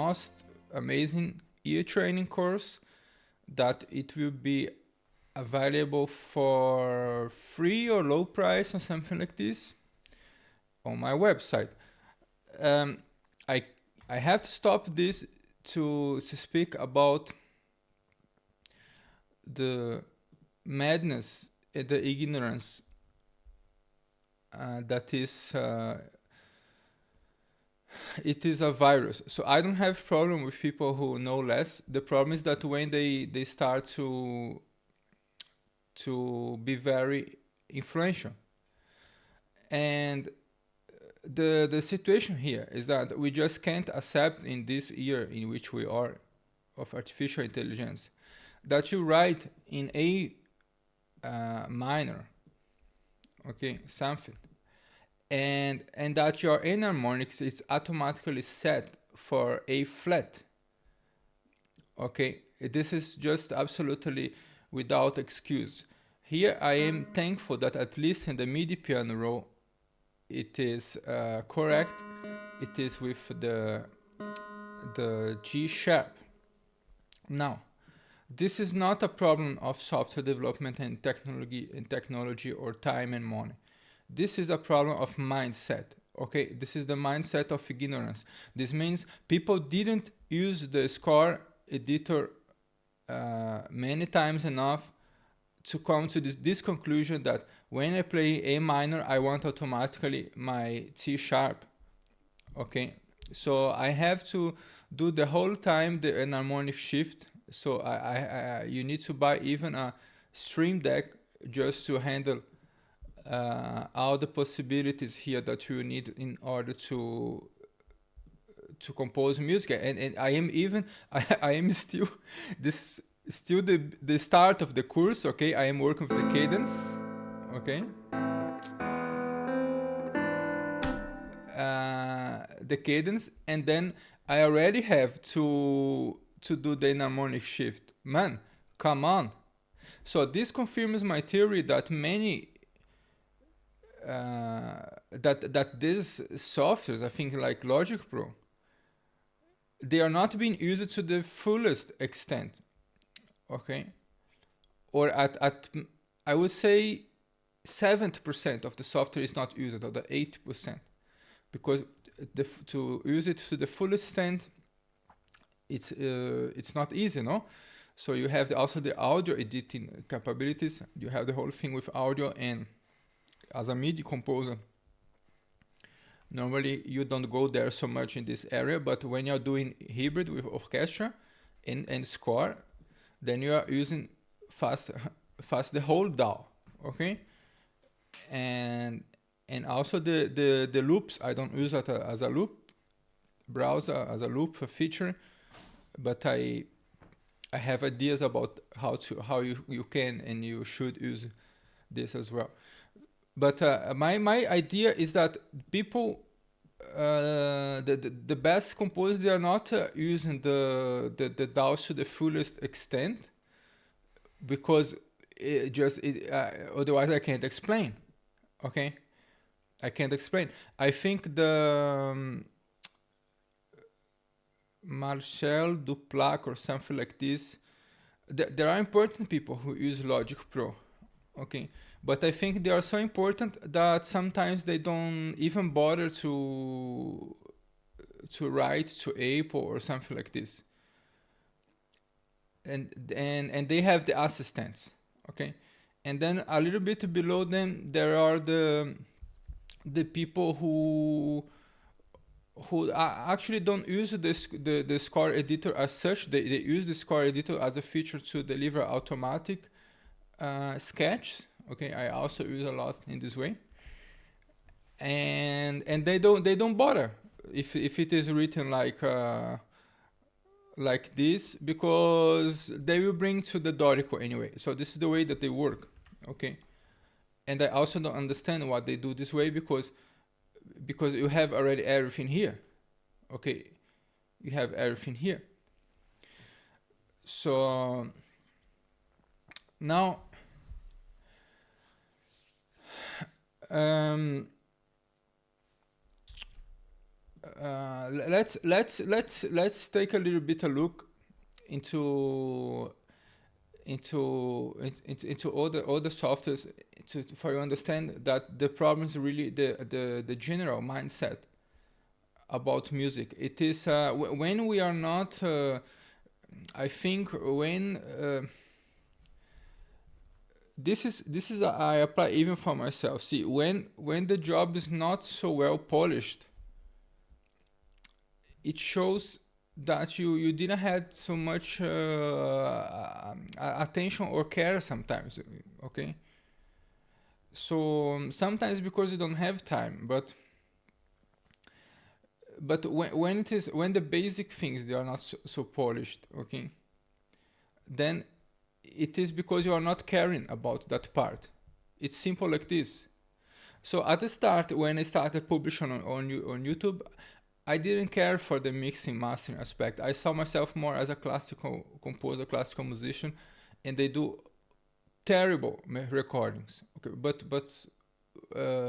most amazing ear training course that it will be available for free or low price or something like this on my website. Um, I I have to stop this to speak about the madness and the ignorance that is it is a virus. So I don't have problem with people who know less. The problem is that when they start to be very influential. And the situation here is that we just can't accept in this year in which we are of artificial intelligence that you write in a minor, okay, something, and that your enharmonics is automatically set for a flat. Okay, this is just absolutely without excuse. Here I am thankful that at least in the MIDI piano roll it is correct. It is with the G sharp. Now, this is not a problem of software development and technology or time and money. This is a problem of mindset. Okay, this is the mindset of ignorance. This means people didn't use the score editor many times enough to come to this conclusion that when I play A minor, I want automatically my C sharp. Okay, so I have to do the whole time the enharmonic shift. So you need to buy even a stream deck just to handle all the possibilities here that you need in order to compose music. And I am even I am still this still the start of the course. Okay, I am working with the cadence. Okay, the cadence, and then I already have to do the enharmonic shift. Man, come on. So this confirms my theory that many that these softwares, I think like Logic Pro, they are not being used to the fullest extent. Okay, or at I would say 70% of the software is not used, or the 80%, because to use it to the fullest extent, it's not easy, no. So you have also the audio editing capabilities. You have the whole thing with audio, and as a MIDI composer, normally you don't go there so much in this area, but when you're doing hybrid with orchestra and score, then you are using fast the whole DAW, okay? And also the loops, I don't use it as a loop browser, as a loop feature, but I have ideas about how you can and you should use this as well. But my idea is that people, the best composers, they are not using the DAWs to the fullest extent, because otherwise I can't explain. Okay, I can't explain. I think the Marcel Duplac or something like this. There are important people who use Logic Pro. Okay, but I think they are so important that sometimes they don't even bother to write to Apple or something like this. And they have the assistants. Okay, and then a little bit below them there are the people who actually don't use the score editor as such. They use the score editor as a feature to deliver automatic sketches. Okay, I also use a lot in this way, and they don't bother if it is written like this, because they will bring to the Dorico anyway. So this is the way that they work. Okay, and I also don't understand why they do this way, because you have already everything here. Okay, you have everything here. So now let's take a little bit a look into all the softwares for you understand that the problem is really the general mindset about music. It is when we are not. I think when this is I apply even for myself. See, when the job is not so well polished, it shows that you didn't have so much attention or care sometimes. Okay, so sometimes because you don't have time, but when the basic things they are not so polished, okay, then it is because you are not caring about that part. It's simple like this. So at the start, when I started publishing on YouTube, I didn't care for the mixing mastering aspect. I saw myself more as a classical composer, classical musician, and they do terrible recordings, okay, but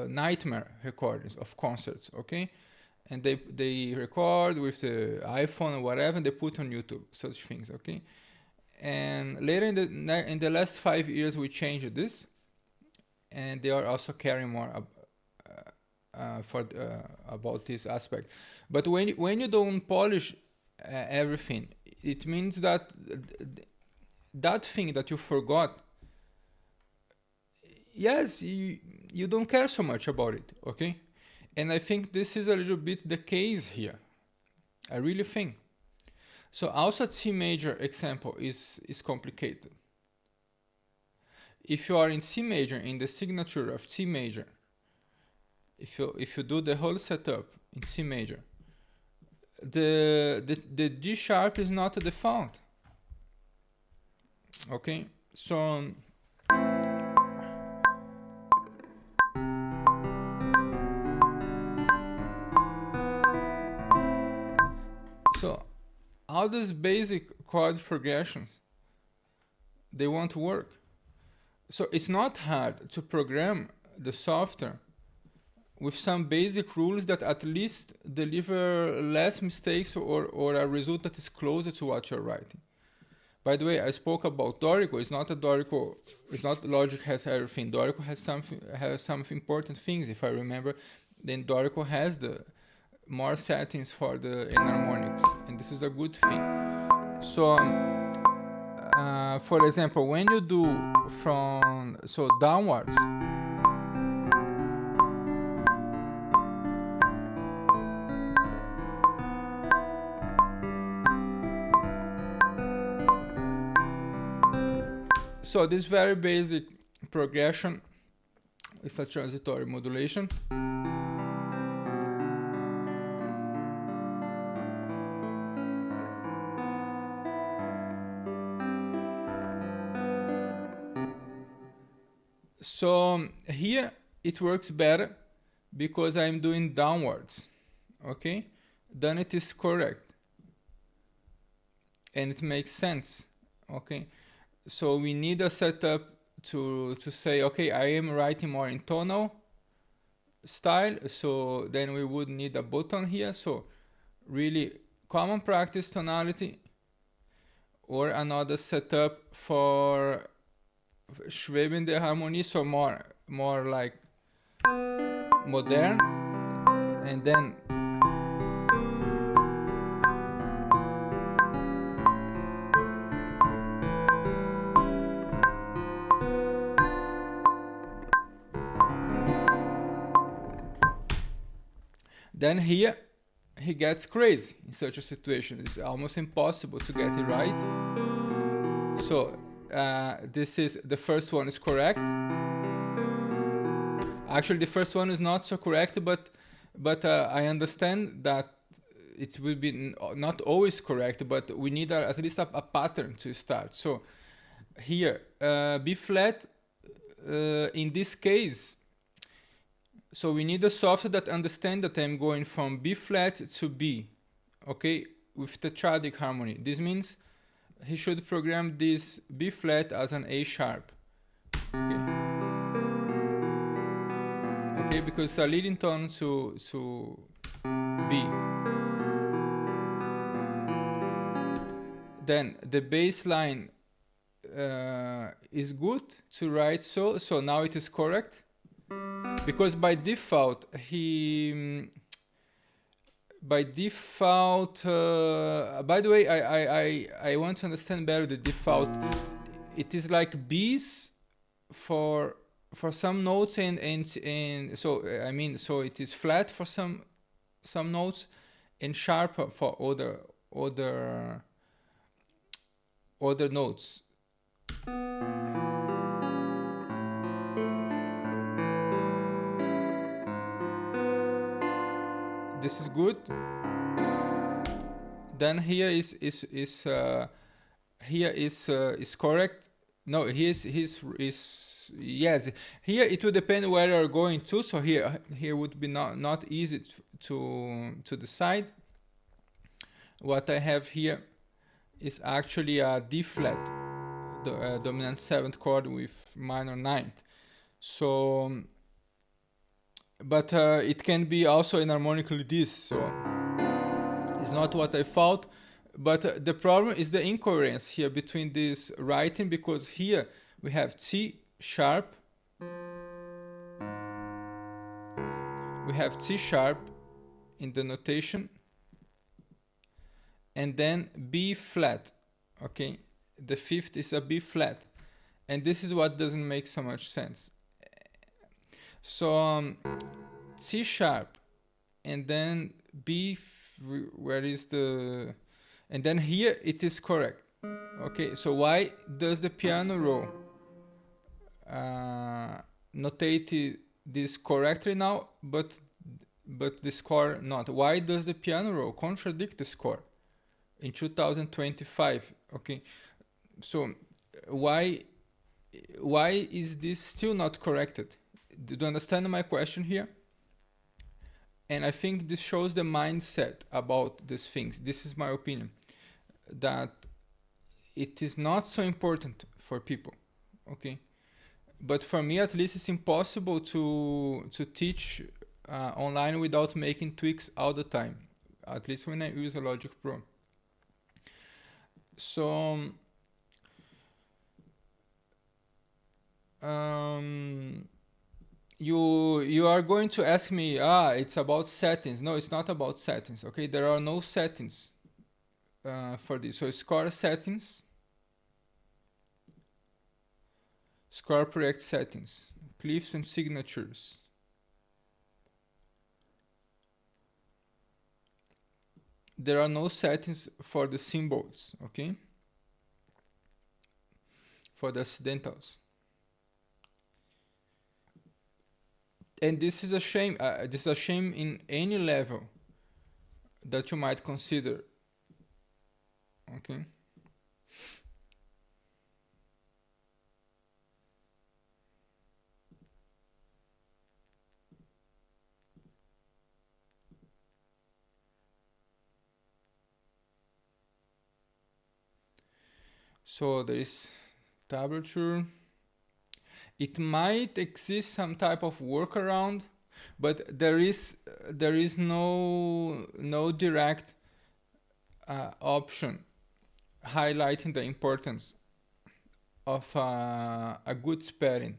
nightmare recordings of concerts, okay, and they record with the iPhone or whatever, and they put on YouTube such things, okay. And later in the last 5 years, we changed this, and they are also caring more about this aspect. But when you don't polish everything, it means that that thing that you forgot, yes, you don't care so much about it, okay? And I think this is a little bit the case here. I really think. So also C major example is complicated. If you are in C major, in the signature of C major, if you do the whole setup in C major, the G sharp is not a default. Okay, so all these basic chord progressions, they won't work. So it's not hard to program the software with some basic rules that at least deliver less mistakes or a result that is closer to what you're writing. By the way, I spoke about Dorico. It's not Logic has everything. Dorico has some important things. If I remember, then Dorico has the more settings for the enharmonics, and this is a good thing. So, for example, when you do from downwards, so this very basic progression with a transitory modulation. So here it works better because I'm doing downwards, okay? Then it is correct. And it makes sense, okay? So we need a setup to say, okay, I am writing more in tonal style, so then we would need a button here. So really common practice tonality, or another setup for schwebende harmony, so more like modern, and then here he gets crazy in such a situation. It's almost impossible to get it right. So this is the first one is correct. Actually, the first one is not so correct, but I understand that it will be not always correct, but we need at least a pattern to start. So here, B flat, in this case, so we need a software that understands that I'm going from B flat to B, okay, with tetradic harmony. This means he should program this B flat as an A sharp, okay, okay, because it's a leading tone to B. Then the bass line is good to write so now it is correct, because by default by default by the way, I want to understand better the default. It is like B's for some notes, and so I mean, so it is flat for some notes and sharp for other notes. This is good. Then here is correct. No, is yes. Here it would depend where you're going to. So here would be not easy to decide. What I have here is actually a D flat, the dominant seventh chord with minor ninth. So, but it can be also enharmonically this. So it's not what I thought. But the problem is the incoherence here between this writing, because here we have C sharp. We have C sharp in the notation, and then B flat. Okay, the fifth is a B flat, and this is what doesn't make so much sense. So C sharp, and then B, where is the, and then here it is correct. Okay, so why does the piano roll notate this correctly now, but the score not? Why does the piano roll contradict the score in 2025? Okay, so why is this still not corrected? Do you understand my question here? And I think this shows the mindset about these things. This is my opinion, that it is not so important for people, okay? But for me, at least, it's impossible to teach online without making tweaks all the time, at least when I use a Logic Pro. So you are going to ask me, it's about settings. No, it's not about settings. Okay, there are no settings for this. So score settings, score project settings, cliffs and signatures. There are no settings for the symbols, okay? For the accidentals. And this is a shame. This is a shame in any level that you might consider, okay? So there is tablature. It might exist some type of workaround, but there is no direct option highlighting the importance of a good spelling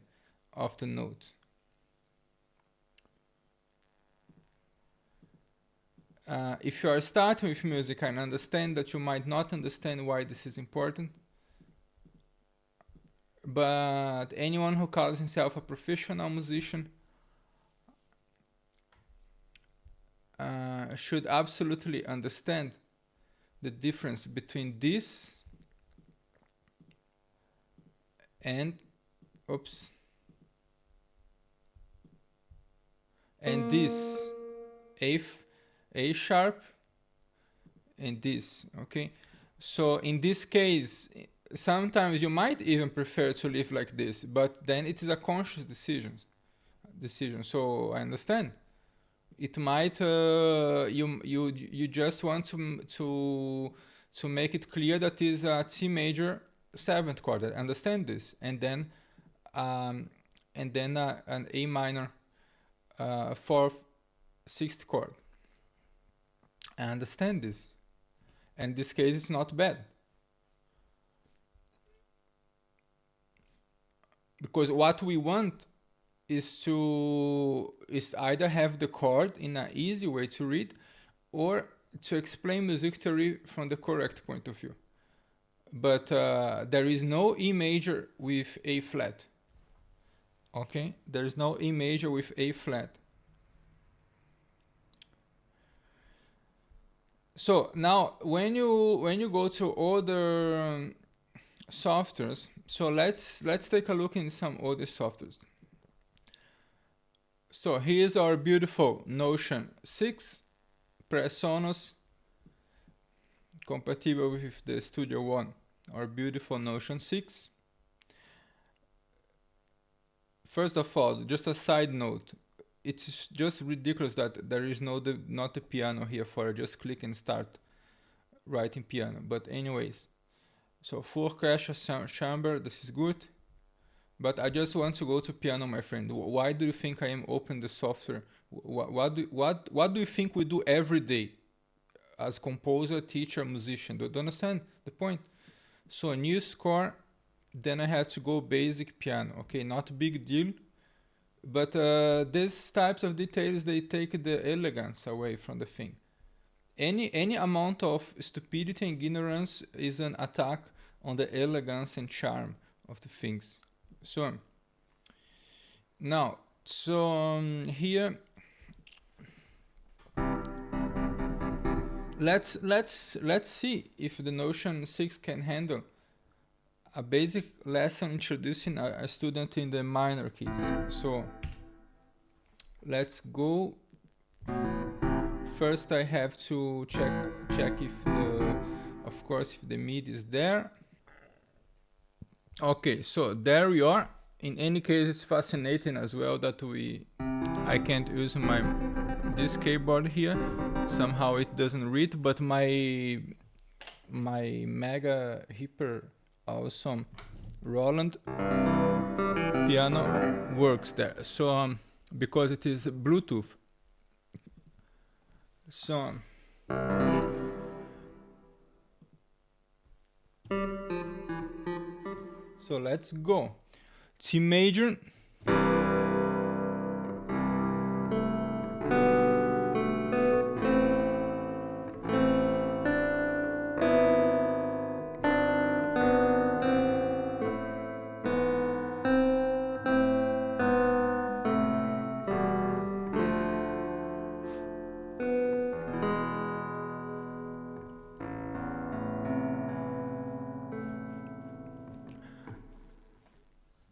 of the notes. If you are starting with music, I understand that you might not understand why this is important. But anyone who calls himself a professional musician should absolutely understand the difference between this and this A sharp and this. Okay, so in this case, sometimes you might even prefer to live like this, but then it is a conscious decision. So I understand. It might you just want to make it clear that is a C major seventh chord. I understand this, and then an A minor fourth, sixth chord. I understand this. And this case is not bad. Because what we want is either have the chord in an easy way to read, or to explain music theory from the correct point of view. But there is no E major with A flat. Okay, there is no E major with A flat. So now, when you go to other softwares, so let's take a look in some other softwares. So here's our beautiful Notion 6 PreSonus, compatible with the Studio One. Our beautiful Notion 6. First of all, just a side note, it's just ridiculous that there is not the piano here for just click and start writing piano. But anyways, so full orchestra chamber, this is good. But I just want to go to piano, my friend. Why do you think I am open the software? What do you think we do every day as composer, teacher, musician? Do you understand the point? So new score, then I have to go basic piano. Okay, not a big deal. But these types of details, they take the elegance away from the thing. Any amount of stupidity and ignorance is an attack on the elegance and charm of the things. So now, here, let's see if the Notion 6 can handle a basic lesson introducing a student in the minor keys. So let's go. First, I have to check if of course, if the MIDI is there. Okay, so there we are. In any case, it's fascinating as well that I can't use this keyboard here. Somehow it doesn't read, but my mega hyper awesome Roland piano works there. So because it is Bluetooth. So let's go. C major.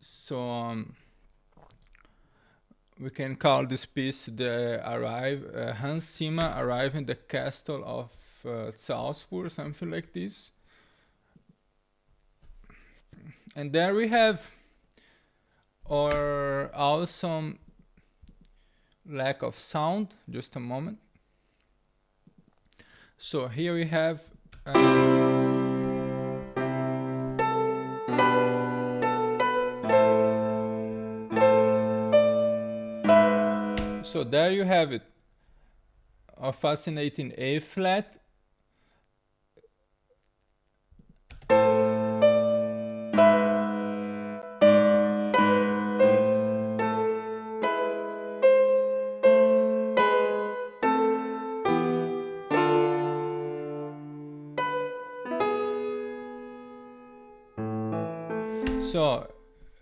So we can call this piece the Hans Zimmer arrive in the castle of Salzburg, something like this. And there we have our awesome lack of sound. Just a moment. So here we have so there you have it, a fascinating A flat.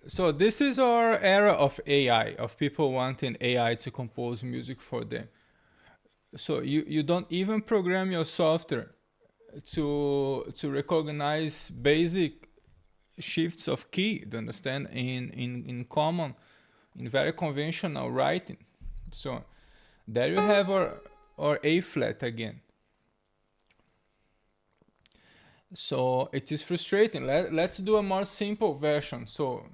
So this is our era of AI, of people wanting AI to compose music for them. So you don't even program your software to recognize basic shifts of key, do you understand, in common, in very conventional writing. So there you have our A flat again. So it is frustrating. Let's do a more simple version. So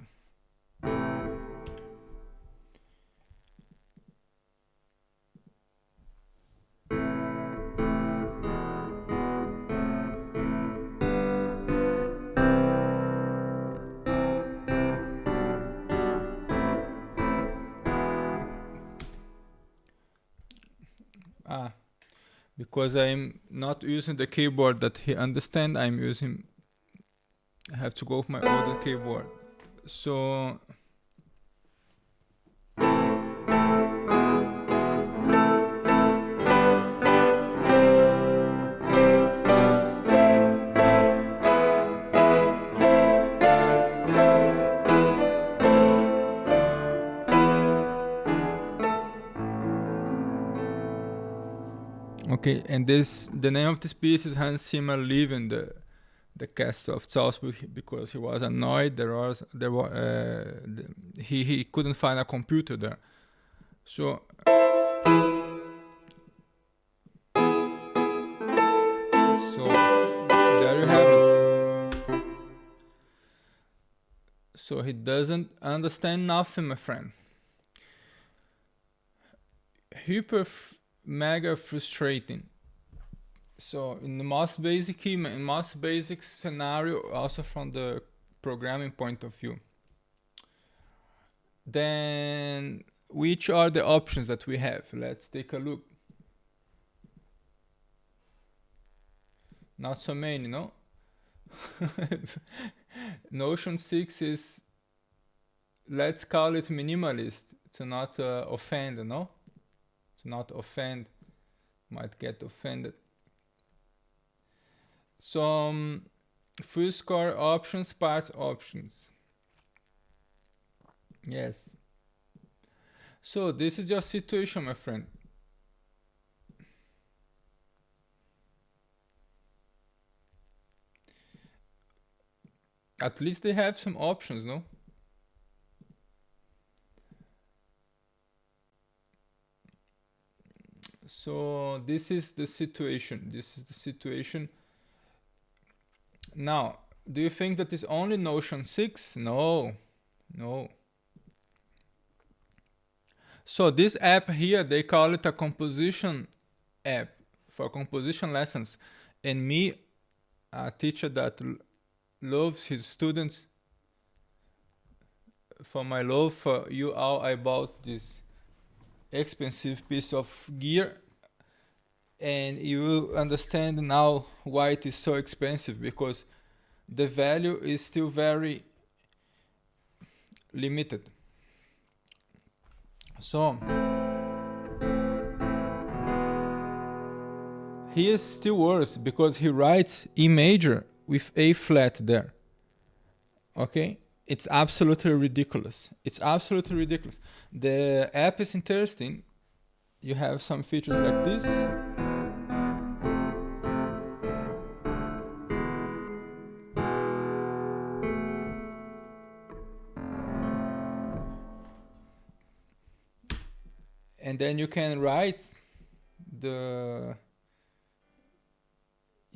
because I'm not using the keyboard that he understands. I have to go with my older keyboard. So okay, and the name of this piece is Hans Zimmer leaving the castle of Salzburg because he was annoyed. He couldn't find a computer there. So there you have it. So he doesn't understand nothing, my friend. Mega frustrating. So in the most basic scenario, also from the programming point of view, then which are the options that we have? Let's take a look. Not so many, no? Notion 6 is, let's call it minimalist to not offend, no? To not offend, might get offended. Some full score options, parts options. Yes. So this is your situation, my friend. At least they have some options, no? So this is the situation. Now, do you think that is only Notion 6? No. So this app here, they call it a composition app for composition lessons. And me, a teacher that loves his students, for my love for you all, I bought this expensive piece of gear, and you will understand now why it is so expensive, because the value is still very limited. So he is still worse because he writes E major with A flat there. Okay? It's absolutely ridiculous. The app is interesting. You have some features like this. And then you can write you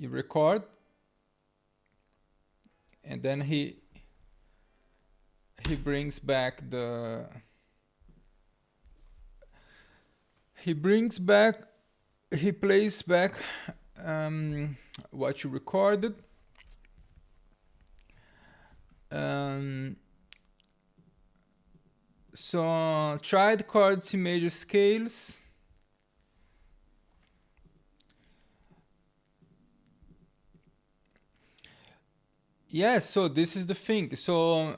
record, and then he brings back he plays back what you recorded. So tried chords in major scales. Yes, so this is the thing. So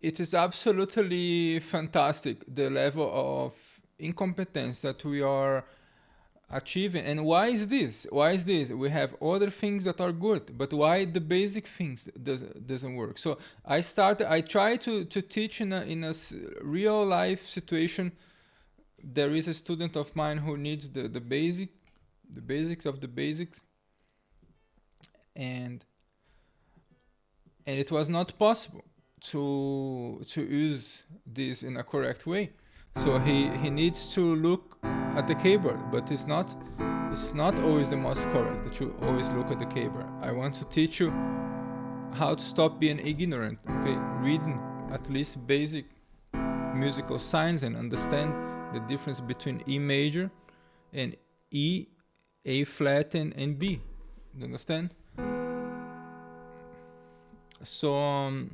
it is absolutely fantastic, the level of incompetence that we are achieving. And why is this? We have other things that are good, but why the basic things doesn't work? So I try to teach in a real life situation. There is a student of mine who needs the basics of the basics, and it was not possible to use this in a correct way. So he needs to look at the keyboard, but it's not always the most correct that you always look at the keyboard. I want to teach you how to stop being ignorant, okay? Reading at least basic musical signs and understand the difference between E major and E, A flat and B. You understand? So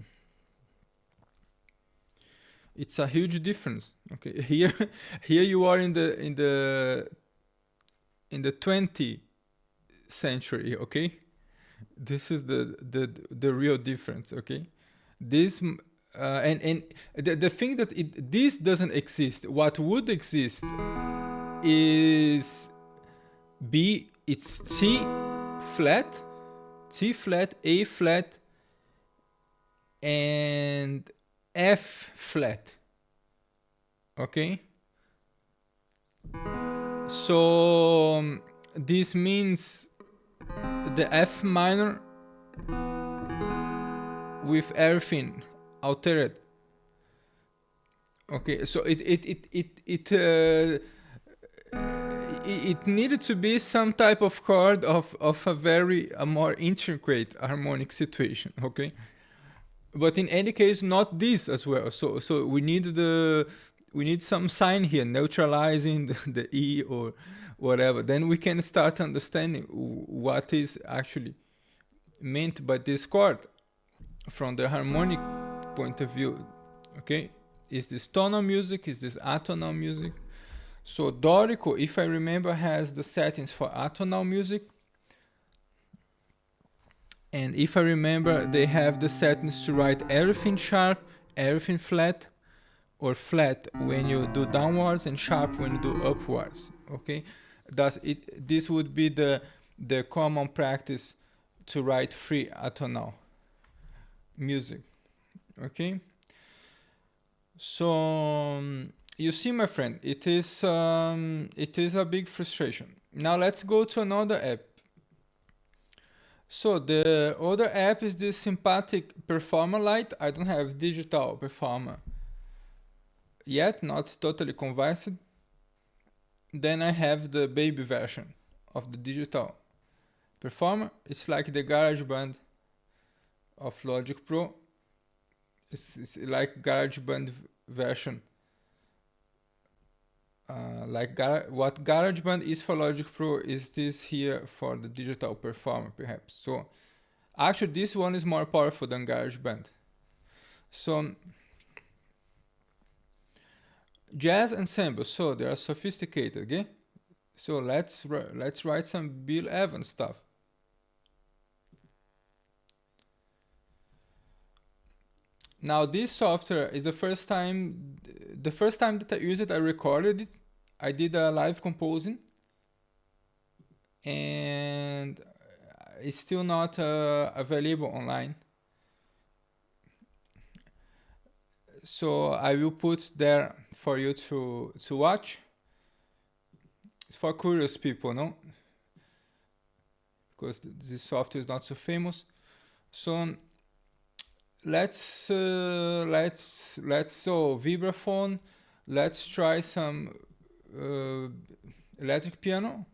it's a huge difference. Okay, here you are in the in the 20th century, okay? This is the real difference, okay? This and the thing that this doesn't exist. What would exist is B. It's C flat, C flat, A flat, and F flat. Okay. So this means the F minor with everything altered. Okay, so it needed to be some type of chord of a more intricate harmonic situation. Okay, but in any case, not this as well. So we need some sign here neutralizing the E or whatever. Then we can start understanding what is actually meant by this chord from the harmonic point of view. Okay, is this tonal music? Is this atonal music? So Dorico, if I remember, has the settings for atonal music. And if I remember, they have the settings to write everything sharp, everything flat, or flat when you do downwards and sharp when you do upwards. Okay, this would be the common practice to write free atonal music. Okay, so you see, my friend, it is a big frustration. Now let's go to another app. So the other app is this sympathetic performer light. I don't have digital performer yet, not totally convinced. Then I have the baby version of the digital performer. It's like the GarageBand of Logic Pro. It's like GarageBand version. What GarageBand is for Logic Pro is this here for the digital performer, perhaps. So actually this one is more powerful than GarageBand. So jazz ensembles, so they are sophisticated, okay? So let's write some Bill Evans stuff. Now this software is the first time that I used it, I recorded it. I did a live composing, and it's still not available online. So I will put there for you to watch. It's for curious people, no? Because this software is not so famous. So let's vibraphone. Let's try some electric piano.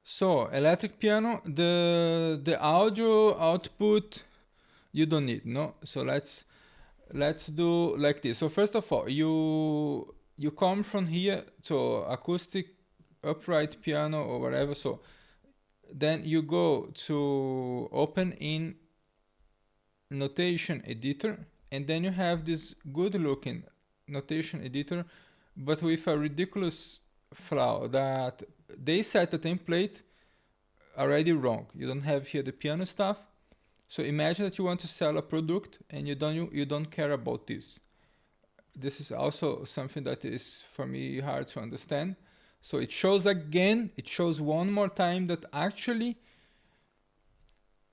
So electric piano, the audio output you don't need, no? So let's do like this. So first of all, you come from here to acoustic upright piano or whatever. So then you go to open in notation editor, and then you have this good looking notation editor, but with a ridiculous flaw that they set the template already wrong. You don't have here the piano stuff. So imagine that you want to sell a product and you don't care about this. This is also something that is for me hard to understand. So it shows one more time that actually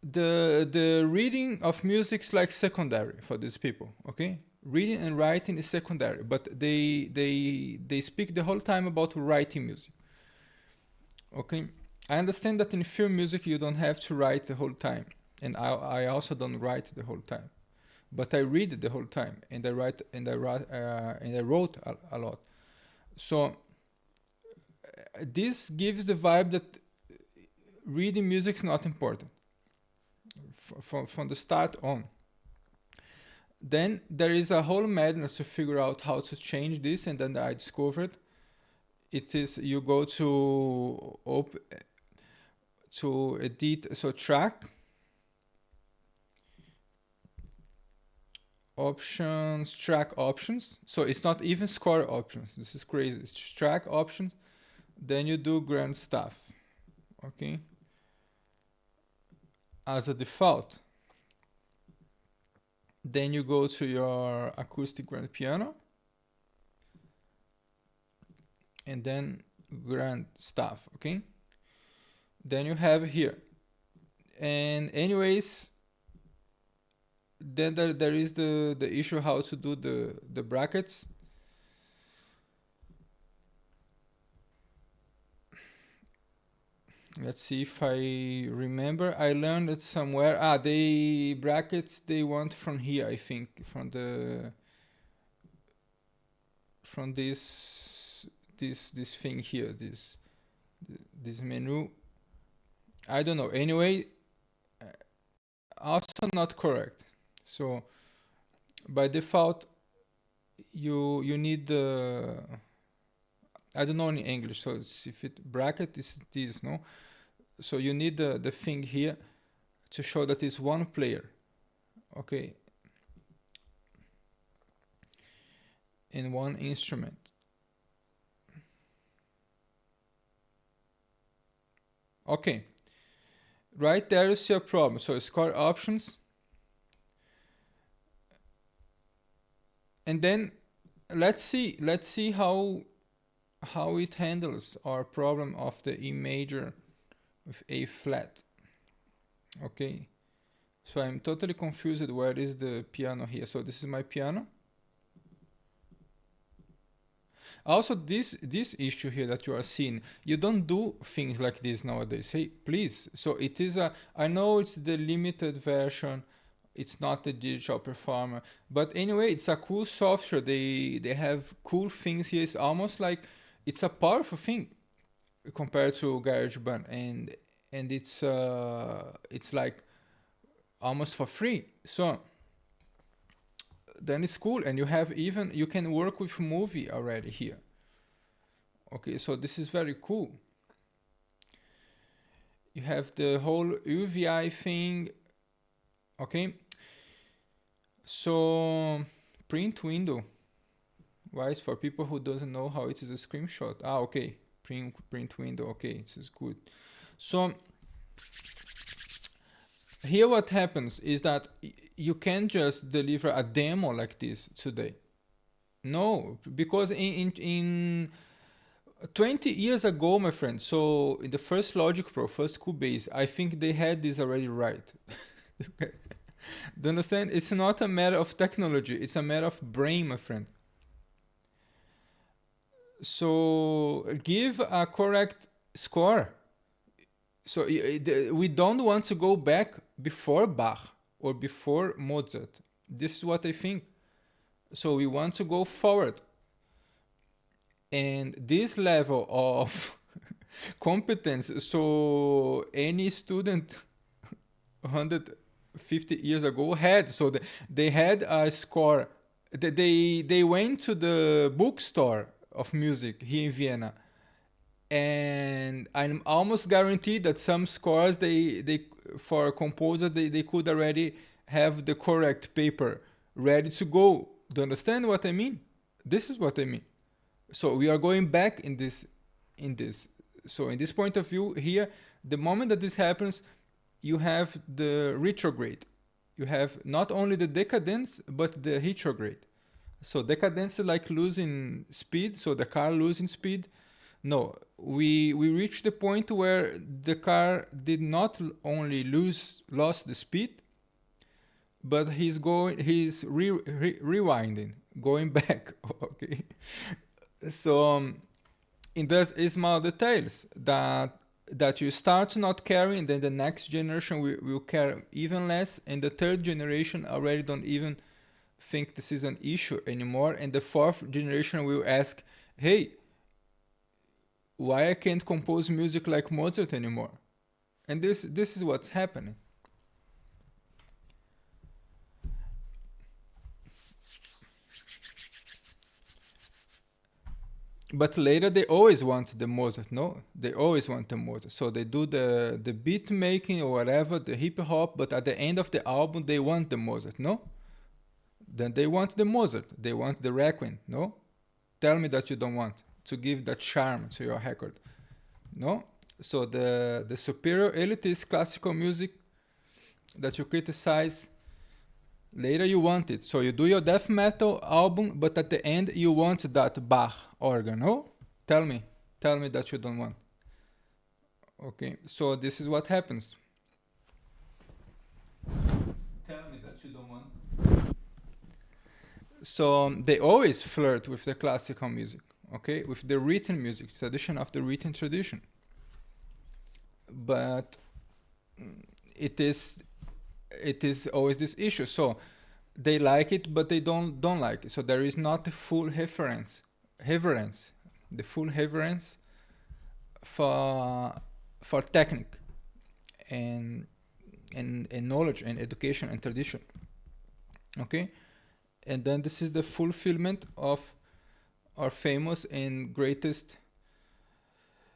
the reading of music is like secondary for these people. Okay, reading and writing is secondary, but they speak the whole time about writing music. Okay, I understand that in film music you don't have to write the whole time, and I also don't write the whole time, but I read the whole time, and I wrote a lot. So this gives the vibe that reading music is not important from the start on. Then there is a whole madness to figure out how to change this, and then I discovered it is you go to edit, so track, options, track options. So it's not even score options. This is crazy. It's track options. Then you do grand stuff. Okay. As a default. Then you go to your acoustic grand piano. And then grand stuff. Okay. Then you have here. And anyways, then there is the issue how to do the brackets. Let's see if I remember. I learned it somewhere. The brackets they want from here, I think, from this thing here, this menu. I don't know. Anyway, also not correct. So by default, you need the, I don't know in English. So it's, if it bracket is this, no. So you need the thing here to show that it's one player. Okay. In one instrument. Okay. Right there is your problem. So score options. And then let's see how it handles our problem of the E major with A flat. Okay. So I'm totally confused where is the piano here. So this is my piano. Also, this issue here that you are seeing, you don't do things like this nowadays. Hey, please. So it is I know it's the limited version. It's not the digital performer. But anyway, it's a cool software. They have cool things here. It's almost like it's a powerful thing compared to GarageBand. And it's like almost for free. So then it's cool, and you can work with movie already here. Okay, so this is very cool. You have the whole UVI thing. Okay, so print window, right? For people who doesn't know how it is a screenshot. Okay, print window. Okay, this is good. So here what happens is that you can't just deliver a demo like this today. No, because in 20 years ago, my friend, so in the first Logic Pro, first Cubase, I think they had this already right. Okay. Do you understand? It's not a matter of technology, it's a matter of brain, my friend. So give a correct score. So we don't want to go back before Bach or before Mozart. This is what I think. So we want to go forward. And this level of competence, so any student 150 years ago had. So they had a score. They went to the bookstore of music here in Vienna. And I'm almost guaranteed that some scores they for a composer they could already have the correct paper ready to go. Do you understand what I mean? This is what I mean. So we are going back in this. So in this point of view here, the moment that this happens, you have the retrograde. You have not only the decadence but the retrograde. So decadence is like losing speed, so the car losing speed. No, we reached the point where the car did not only lost the speed, but he's rewinding, going back. Okay, so in those small details that you start not caring, then the next generation will care even less, and the third generation already don't even think this is an issue anymore, and the fourth generation will ask, hey, why I can't compose music like Mozart anymore? And this is what's happening. But later they always want the Mozart, no? They always want the Mozart. So they do the beat making or whatever, the hip hop, but at the end of the album they want the Mozart, no? Then they want the Mozart, they want the Requiem, no? Tell me that you don't want to give that charm to your record, no? So the superior elitist classical music that you criticize, later you want it. So you do your death metal album, but at the end you want that Bach organ, no? Tell me that you don't want. Okay, so this is what happens. Tell me that you don't want. So they always flirt with the classical music, okay, with the written music, tradition of the written tradition. But it is always this issue. So they like it, but they don't like it. So there is not the full reverence, the full reverence for technique and knowledge and education and tradition. Okay, and then this is the fulfillment of our famous and greatest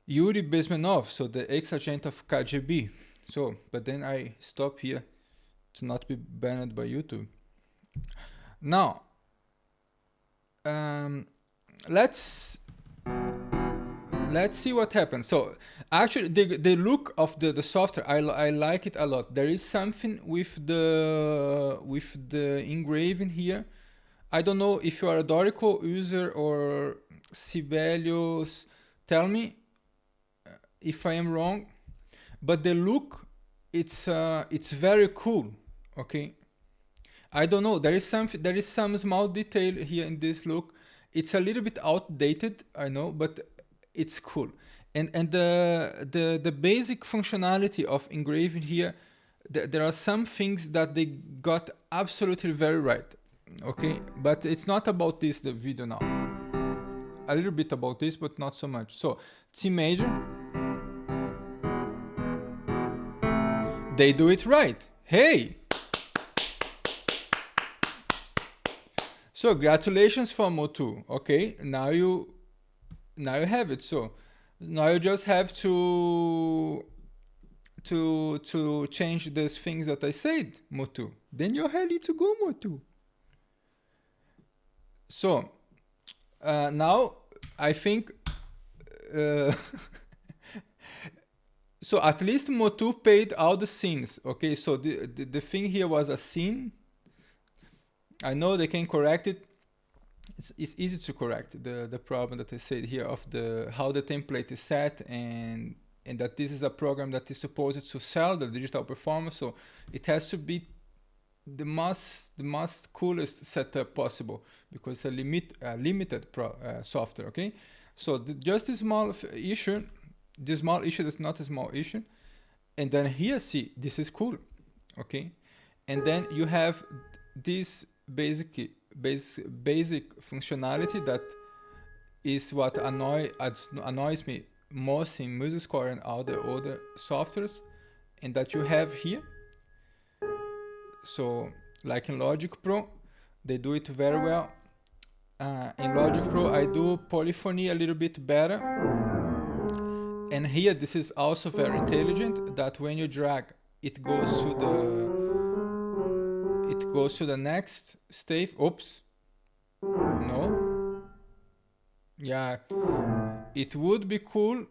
Yuri Bezmenov, so the ex-agent of KGB. So, but then I stop here to not be banned by YouTube. Now, let's see what happens. So, actually, the look of the software, I like it a lot. There is something with the engraving here. I don't know if you are a Dorico user or Sibelius. Tell me if I am wrong, but the look, it's very cool. Okay, I don't know. There is some small detail here in this look. It's a little bit outdated, I know, but it's cool. And the basic functionality of engraving here, there are some things that they got absolutely very right. Okay, but it's not about this, the video now. A little bit about this, but not so much. So C major, they do it right. Hey! So congratulations for Motu. Okay, now you have it. So now you just have to change those things that I said, Motu. Then you're ready to go, Motu. So now I think so at least Motu paid all the scenes. Okay, so the thing here was a scene. I know they can correct it. It's easy to correct the problem that I said here of how the template is set and that this is a program that is supposed to sell the digital performance. So it has to be the most coolest setup possible because it's a limited software. Okay, so just this small issue. This small issue is not a small issue, and then here, see, this is cool. Okay, and then you have this basic functionality that is what annoys me most in MusicScore and all the other softwares, and that you have here. So like in Logic Pro, they do it very well. In Logic Pro, I do polyphony a little bit better. And here, this is also very intelligent, that when you drag, it goes to the next stage. Oops. No. Yeah. It would be cool.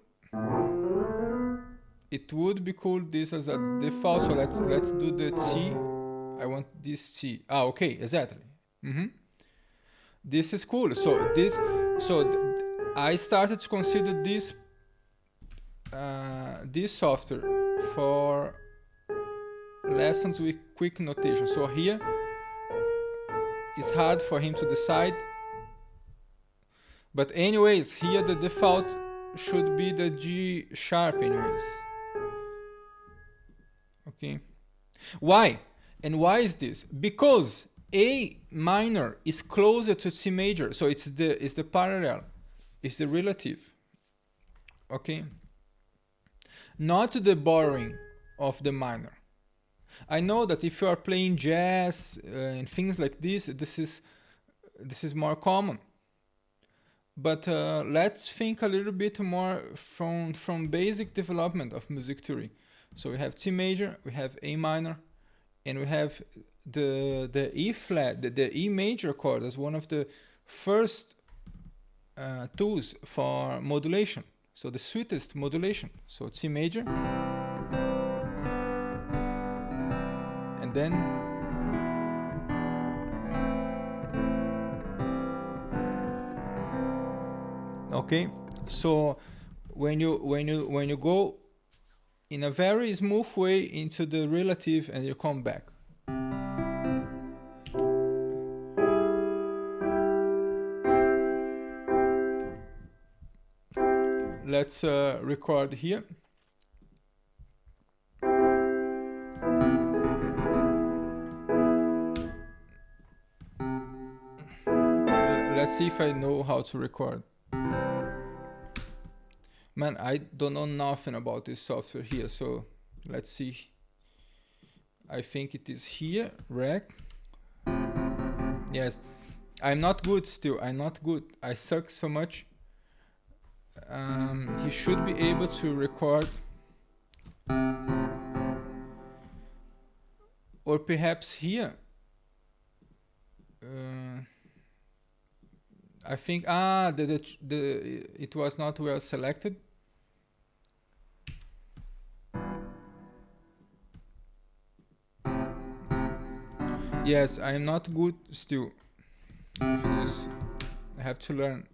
This as a default. So let's do the T. I want this T. Okay, exactly. This is cool. So I started to consider this software for lessons with quick notation. So here it's hard for him to decide, but anyways, here the default should be the G sharp anyways. Okay, why? And why is this? Because A minor is closer to C major, so it's the parallel, it's the relative. Okay, not the borrowing of the minor. I know that if you are playing jazz and things like this is more common. But let's think a little bit more from basic development of music theory. So we have C major, we have A minor, and we have the E flat, the E major chord as one of the first tools for modulation. So the sweetest modulation. So it's C major, and then okay. So when you go in a very smooth way into the relative and you come back. Let's record here. Let's see if I know how to record. Man, I don't know nothing about this software here, so let's see. I think it is here, rec. Yes, I'm not good still, I'm not good. I suck so much. He should be able to record. Or perhaps here. I think it was not well selected. Yes, I am not good still with this. I have to learn.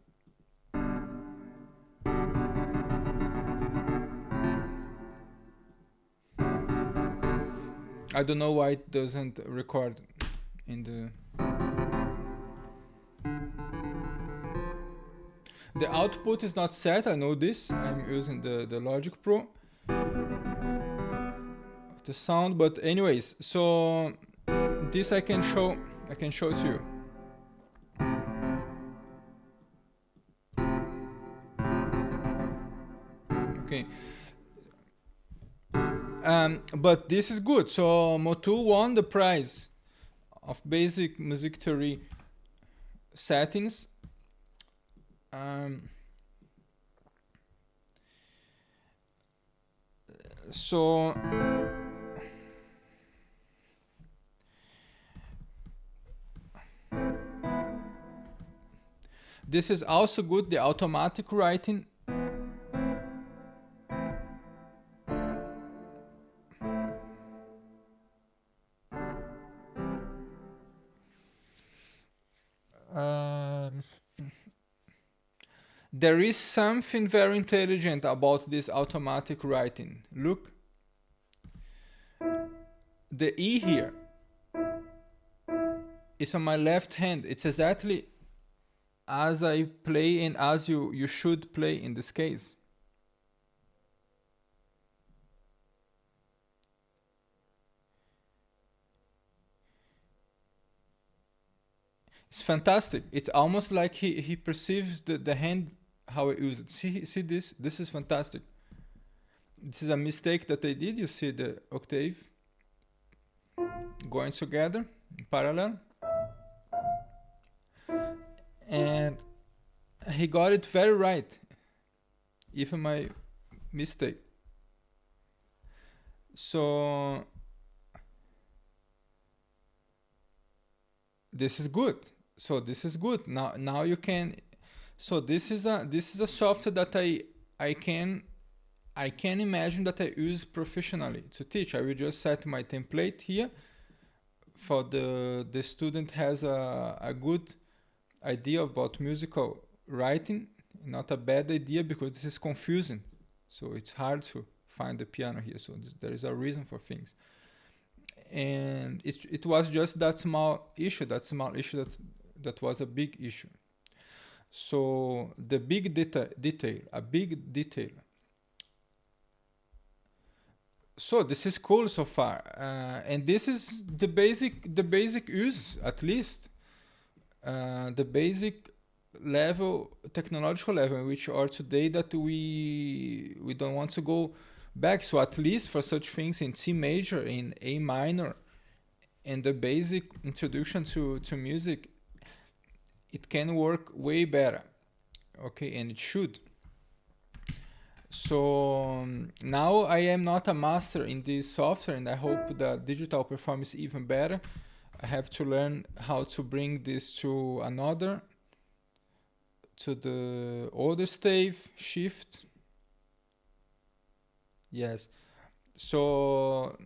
I don't know why it doesn't record in the... The output is not set, I know this. I'm using the Logic Pro. The sound, but anyways, so this I can show to you. Okay. But this is good. So Motu won the prize of basic music theory settings. So this is also good, the automatic writing. There is something very intelligent about this automatic writing. Look, the E here is on my left hand. It's exactly as I play and as you should play in this case. It's fantastic. It's almost like he perceives the hand, how I use it. See this? This is fantastic. This is a mistake that I did. You see the octave going together in parallel. And he got it very right, even my mistake. So this is good. So this is good. Now you can. So this is a software that I can imagine that I use professionally to teach. I will just set my template here. For the student has a good idea about musical writing, not a bad idea, because this is confusing. So it's hard to find the piano here. So there is a reason for things. And it was just that small issue that was a big issue. So the big detail. So this is cool so far, and this is the basic use, at least the basic level, technological level in which are today, that we don't want to go back. So at least for such things in C major, in A minor, and the basic introduction to music, it can work way better. Okay, and it should. So now I am not a master in this software, and I hope that digital performance is even better. I have to learn how to bring this to the other stave shift. Yes. So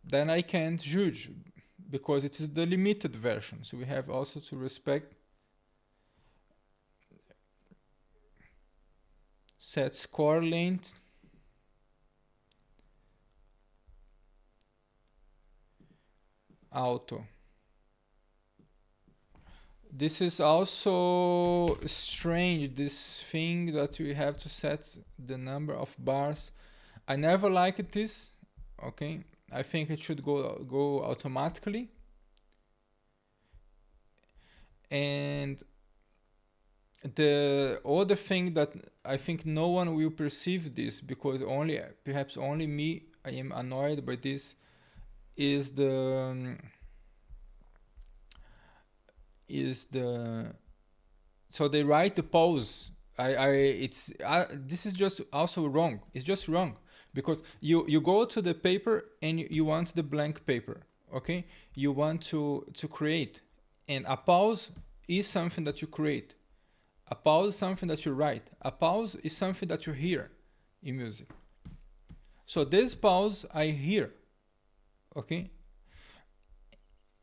then I can't judge because it is the limited version. So we have also to respect set score length, auto. This is also strange, this thing that we have to set the number of bars. I never liked this. Okay, I think it should go automatically. And the other thing that I think no one will perceive this, because perhaps only me, I am annoyed by this, is the so they write the pause. This is just also wrong. It's just wrong because you go to the paper and you want the blank paper. Okay, you want to create, and a pause is something that you create. A pause is something that you write. A pause is something that you hear in music. So this pause I hear, okay?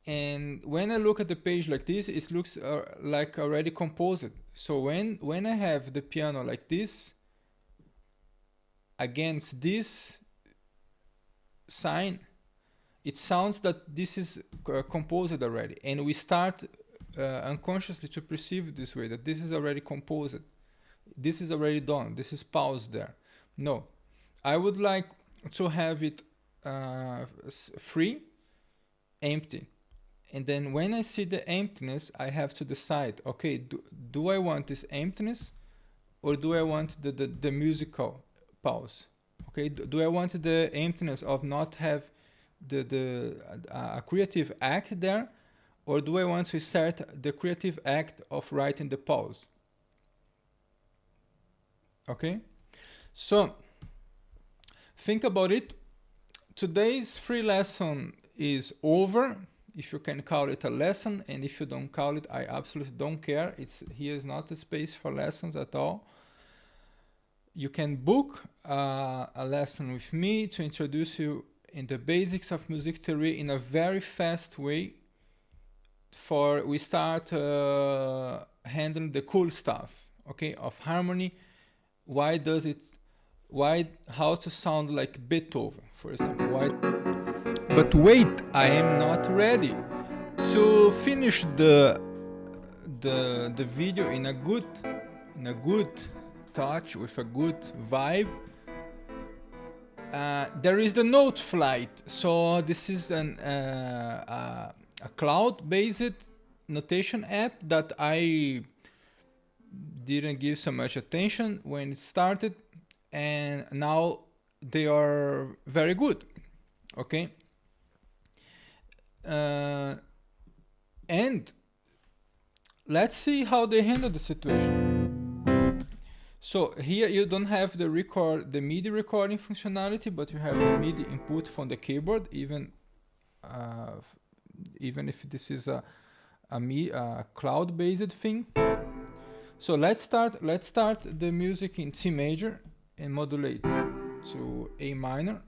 And when I look at the page like this, it looks like already composed. So when I have the piano like this, against this sign, it sounds that this is composed already. And we start unconsciously to perceive this way, that this is already composed, this is already done, this is paused there. No, I would like to have it free, empty, and then when I see the emptiness, I have to decide, okay, do I want this emptiness or do I want the musical pause? Okay, do I want the emptiness of not have a creative act there, or do I want to start the creative act of writing the pause? Okay? So, think about it. Today's free lesson is over, if you can call it a lesson, and if you don't call it, I absolutely don't care. Here is not a space for lessons at all. You can book a lesson with me to introduce you in the basics of music theory in a very fast way. We start handling the cool stuff, okay, of harmony. How to sound like Beethoven, for example. But wait, I am not ready to finish the video in a good touch, with a good vibe. There is the note flight. So this is a cloud-based notation app that I didn't give so much attention when it started, and now they are very good. Okay. And let's see how they handle the situation. So here you don't have the MIDI recording functionality, but you have the MIDI input from the keyboard, even if this is a cloud-based thing. So let's start the music in C major and modulate to A minor.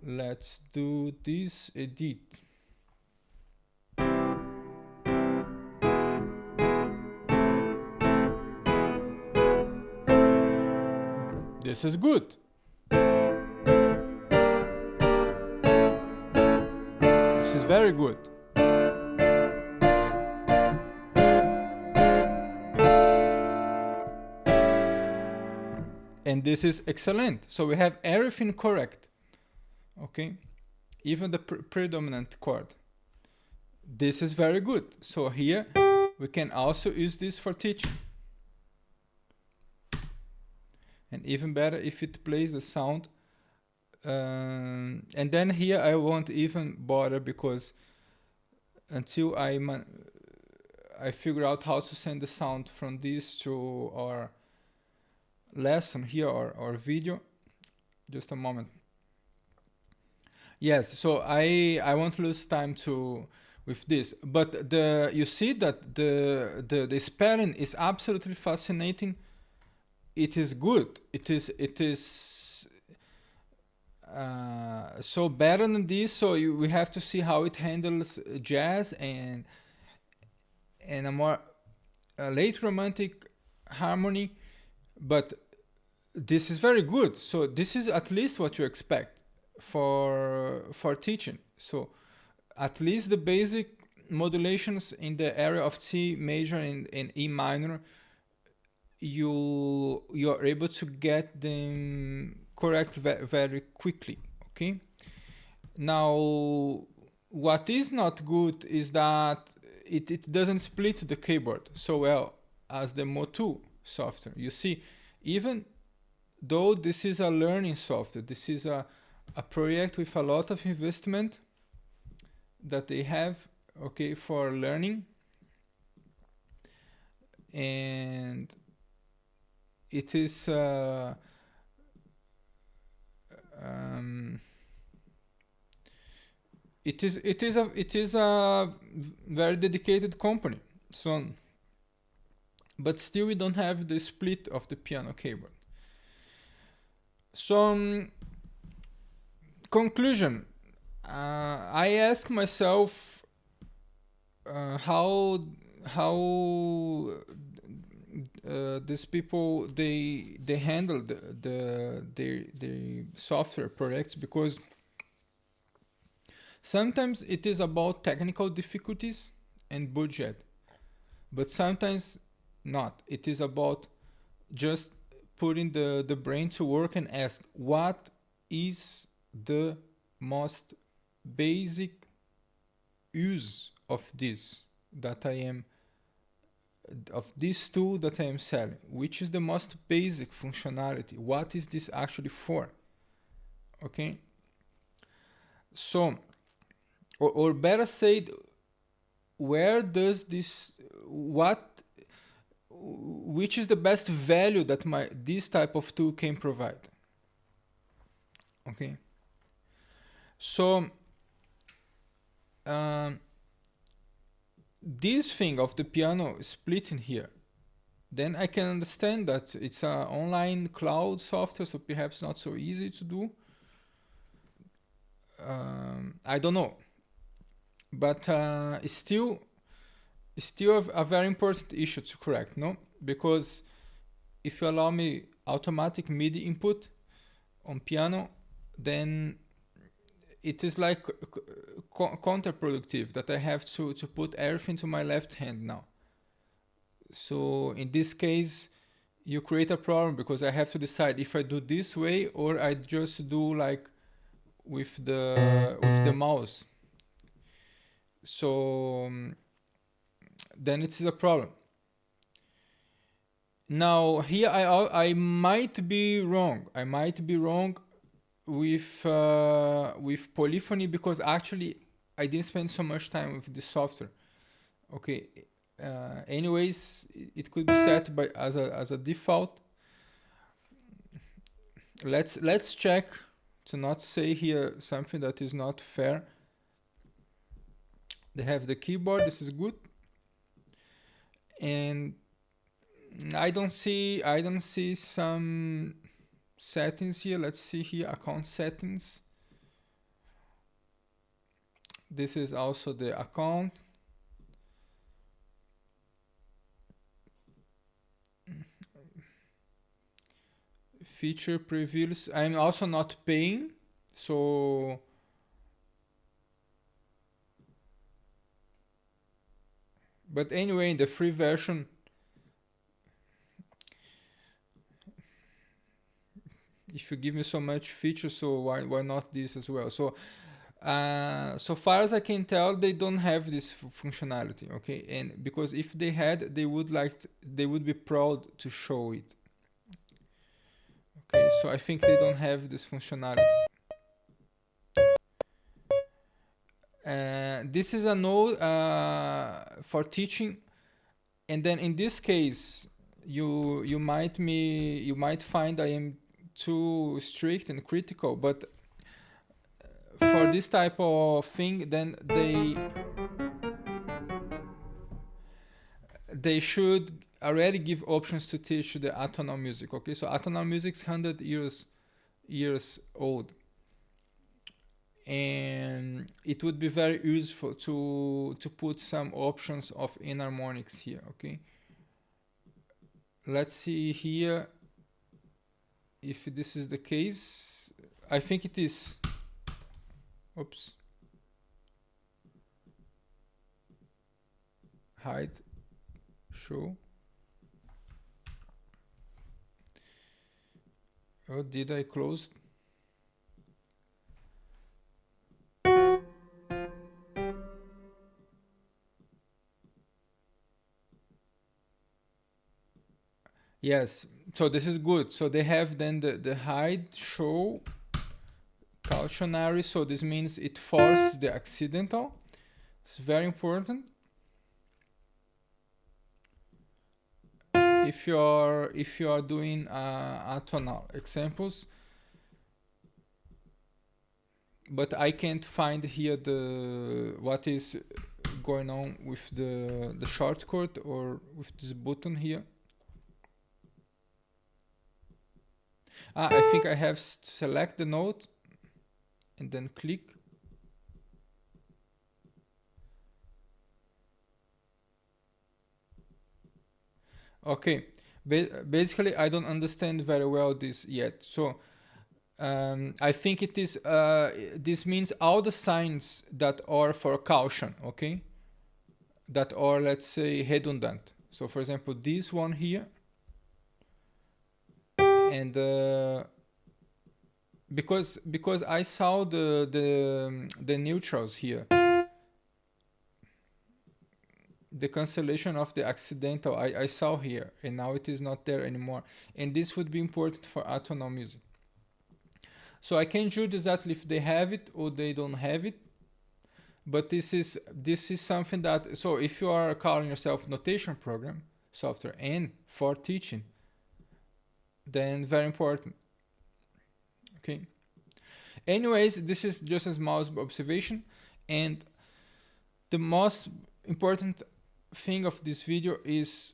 Let's do this edit. This is good. This is very good. And this is excellent. So we have everything correct. Okay, even the predominant chord. This is very good. So here we can also use this for teaching. And even better if it plays the sound. And then here I won't even bother, because until I I figure out how to send the sound from this to our lesson here, or video. Just a moment. Yes, so I won't lose time to with this, but the you see that the spelling is absolutely fascinating. It is good. It is so better than this. So we have to see how it handles jazz and a more late romantic harmony, but this is very good. So this is at least what you expect for teaching. So at least the basic modulations in the area of C major and E minor, you're able to get them correct very quickly. Okay. Now, what is not good is that it doesn't split the keyboard so well as the Motu software. You see, even though this is a learning software, this is a project with a lot of investment that they have, okay, for learning, and it is it is a very dedicated company. So, but still we don't have the split of the piano keyboard. So, conclusion. I ask myself how these people they handle the software projects, because sometimes it is about technical difficulties and budget, but sometimes not. It is about just putting the brain to work and ask what is the most basic use of this that I am of this tool that I am selling, which is the most basic functionality. What is this actually for? Okay. So, or better said, where does this which is the best value that this type of tool can provide? Okay. So, this thing of the piano splitting here, then I can understand that it's an online cloud software, so perhaps not so easy to do. I don't know, but it's still a very important issue to correct, no? Because if you allow me automatic MIDI input on piano, then it is like counterproductive that I have to put everything to my left hand now. So in this case, you create a problem, because I have to decide if I do this way or I just do like with the mouse. So then it is a problem. Now here I might be wrong. I might be wrong with polyphony, because actually I didn't spend so much time with this software. Okay. Anyways, it could be set by as a default. Let's check to not say here something that is not fair. They have the keyboard. This is good, and I don't see some settings here. Let's see here, account settings. This is also the account. Feature previews. I'm also not paying, so but anyway, in the free version, if you give me so much features, so why not this as well? So so far as I can tell, they don't have this functionality, okay? And because if they had, they would be proud to show it. Okay, so I think they don't have this functionality. This is a note for teaching. And then in this case, you might find I am too strict and critical, but for this type of thing, then they should already give options to teach the atonal music. Okay, so atonal music is 100 years old, and it would be very useful to put some options of enharmonics here. Okay, let's see here if this is the case. I think it is. Oops. Hide. Show. Oh, did I close? Yes, so this is good. So they have then the hide, show, cautionary. So this means it forces the accidental. It's very important. If you are doing atonal examples, but I can't find here what is going on with the shortcut or with this button here. I think I have to select the note and then click. Okay, basically I don't understand very well this yet. So I think it is, this means all the signs that are for caution, okay? That are, let's say, redundant. So for example, this one here, and because I saw the neutrals here, the cancellation of the accidental I saw here, and now it is not there anymore, and this would be important for atonal music. So I can judge exactly if they have it or they don't have it, but this is something that, so if you are calling yourself notation program software and for teaching, then very important. Okay, anyways, this is just a small observation, and the most important thing of this video is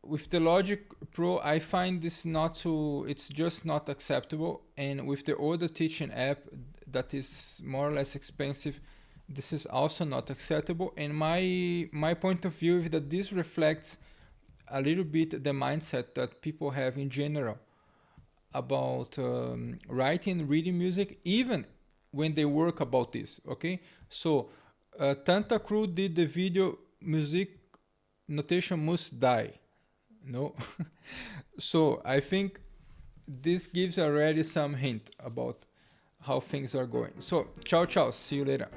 with the Logic Pro, I find this it's just not acceptable, and with the older teaching app that is more or less expensive, this is also not acceptable. And my point of view is that this reflects a little bit the mindset that people have in general about writing, reading music, even when they work about this. Okay, so Tanta Crew did the video music notation must die. No. So I think this gives already some hint about how things are going. So ciao ciao, see you later.